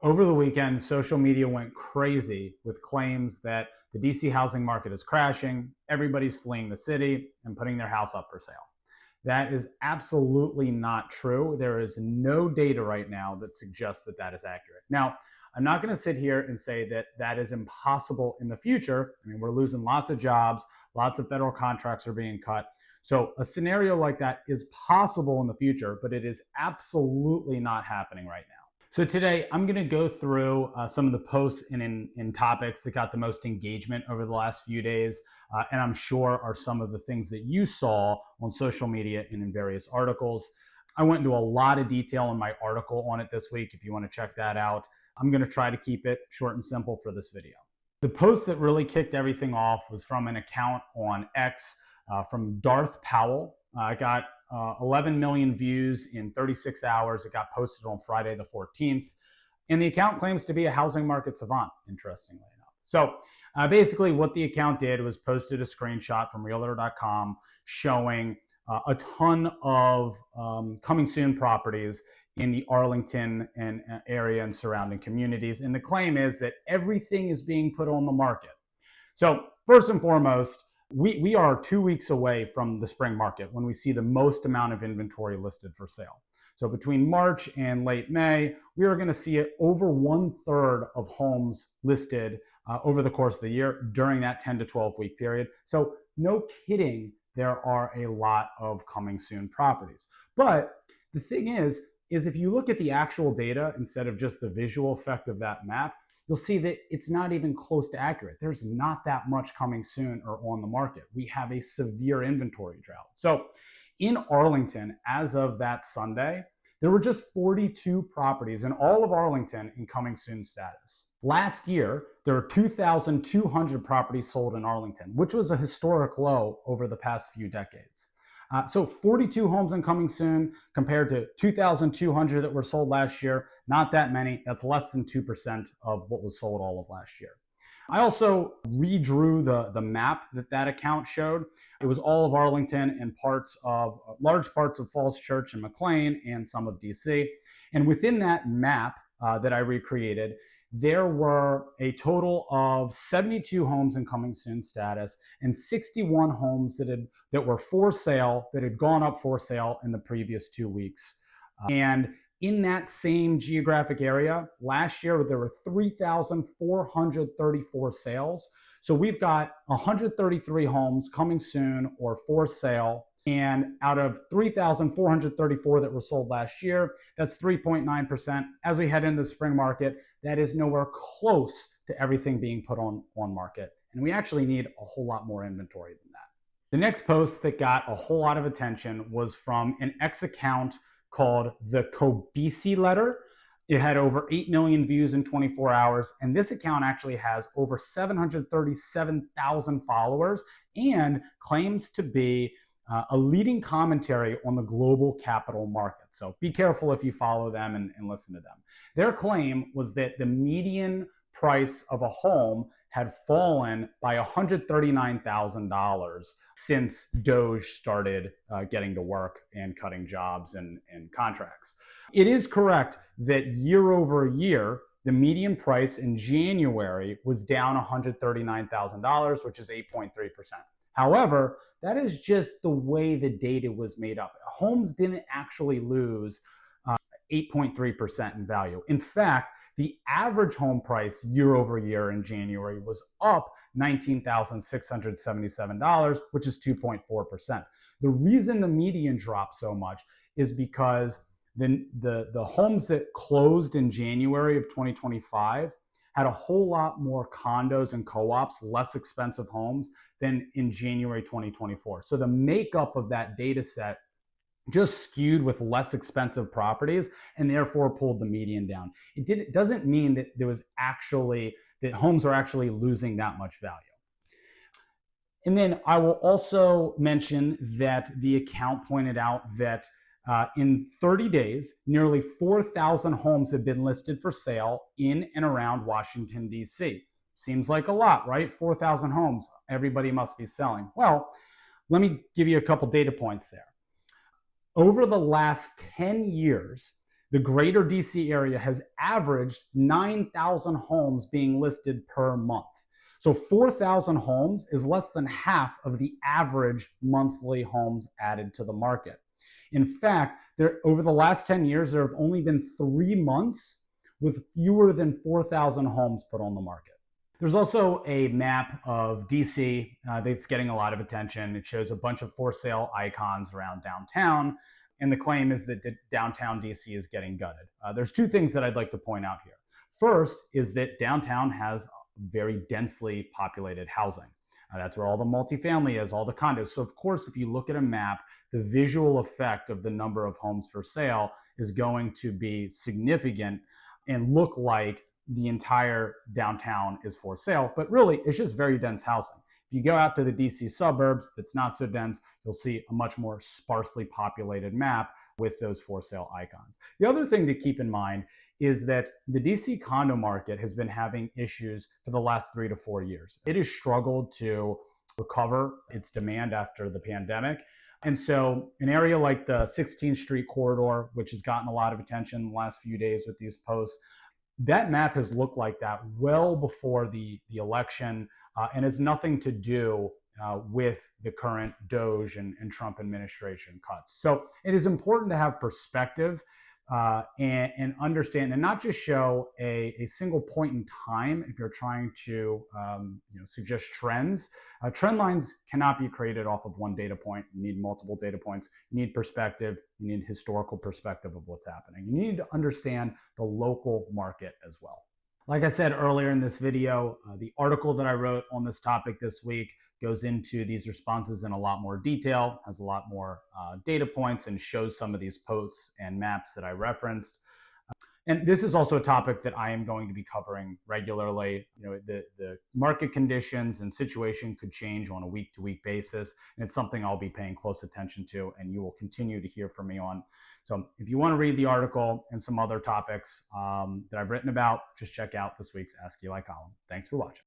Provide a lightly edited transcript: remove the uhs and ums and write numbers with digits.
Over the weekend, social media went crazy with claims that the DC housing market is crashing, everybody's fleeing the city and putting their house up for sale. That is absolutely not true. There is no data right now that suggests that that is accurate. Now, I'm not going to sit here and say that that is impossible in the future. I mean, we're losing lots of jobs, lots of federal contracts are being cut. So a scenario like that is possible in the future, but it is absolutely not happening right now. So today I'm going to go through some of the posts in topics that got the most engagement over the last few days, and I'm sure are some of the things that you saw on social media and in various articles. I went into a lot of detail in my article on it this week. If you want to check that out, I'm going to try to keep it short and simple for this video. The post that really kicked everything off was from an account on X from Darth Powell. I got 11 million views in 36 hours. It got posted on Friday the 14th. And the account claims to be a housing market savant, interestingly enough. So basically what the account did was posted a screenshot from realtor.com showing a ton of coming soon properties in the Arlington and area and surrounding communities. And the claim is that everything is being put on the market. So first and foremost, we are 2 weeks away from the spring market when we see the most amount of inventory listed for sale. So between March and late May, we are going to see it over 1/3 of homes listed over the course of the year during that 10 to 12 week period. So no kidding, there are a lot of coming soon properties. But the thing is if you look at the actual data instead of just the visual effect of that map, you'll see that it's not even close to accurate. There's not that much coming soon or on the market. We have a severe inventory drought. So in Arlington, as of that Sunday, there were just 42 properties in all of Arlington in coming soon status. Last year, there were 2,200 properties sold in Arlington, which was a historic low over the past few decades. So 42 homes in coming soon compared to 2,200 that were sold last year. Not that many. That's less than 2% of what was sold all of last year. I also redrew the map that account showed. It was all of Arlington and large parts of Falls Church and Mclean and some of DC. And within that map that I recreated, there were a total of 72 homes in coming soon status and 61 homes that were for sale, that had gone up for sale in the previous 2 weeks. And in that same geographic area, last year there were 3,434 sales. So we've got 133 homes coming soon or for sale. And out of 3,434 that were sold last year, that's 3.9%. As we head into the spring market, that is nowhere close to everything being put on market. And we actually need a whole lot more inventory than that. The next post that got a whole lot of attention was from an X account called the Kobisi Letter. It had over 8 million views in 24 hours. And this account actually has over 737,000 followers and claims to be a leading commentary on the global capital market. So be careful if you follow them and listen to them. Their claim was that the median price of a home had fallen by $139,000 since Doge started getting to work and cutting jobs and contracts. It is correct that year over year, the median price in January was down $139,000, which is 8.3%. However, that is just the way the data was made up. Homes didn't actually lose 8.3% in value. In fact, the average home price year over year in January was up $19,677, which is 2.4%. The reason the median dropped so much is because the homes that closed in January of 2025 had a whole lot more condos and co-ops, less expensive homes than in January 2024. So the makeup of that data set just skewed with less expensive properties and therefore pulled the median down. It doesn't mean that that homes are actually losing that much value. And then I will also mention that the account pointed out that in 30 days, nearly 4,000 homes have been listed for sale in and around Washington, D.C. Seems like a lot, right? 4,000 homes. Everybody must be selling. Well, let me give you a couple data points there. Over the last 10 years, The greater DC area has averaged 9,000 homes being listed per month. So 4,000 homes is less than half of the average monthly homes added to the market. In fact, over the last 10 years, there have only been 3 months with fewer than 4,000 homes put on the market. There's also a map of DC that's getting a lot of attention. It shows a bunch of for sale icons around downtown. And the claim is that downtown DC is getting gutted. There's two things that I'd like to point out here. First is that downtown has very densely populated housing. That's where all the multifamily is, all the condos. So of course, if you look at a map, the visual effect of the number of homes for sale is going to be significant and look like the entire downtown is for sale, but really it's just very dense housing. If you go out to the DC suburbs that's not so dense, you'll see a much more sparsely populated map with those for sale icons. The other thing to keep in mind is that the DC condo market has been having issues for the last 3 to 4 years. It has struggled to recover its demand after the pandemic. And so an area like the 16th Street corridor, which has gotten a lot of attention in the last few days with these posts, that map has looked like that well before the election and has nothing to do with the current DOGE and Trump administration cuts. So it is important to have perspective and understand and not just show a single point in time if you're trying to suggest trends. Trend lines cannot be created off of one data point. You need multiple data points. You need perspective. You need historical perspective of what's happening. You need to understand the local market as well. Like I said earlier in this video, the article that I wrote on this topic this week goes into these responses in a lot more detail, has a lot more data points, and shows some of these posts and maps that I referenced. And this is also a topic that I am going to be covering regularly. The market conditions and situation could change on a week-to-week basis, and it's something I'll be paying close attention to, and you will continue to hear from me on. So if you want to read the article and some other topics that I've written about, just check out this week's Ask Eli column. Thanks for watching.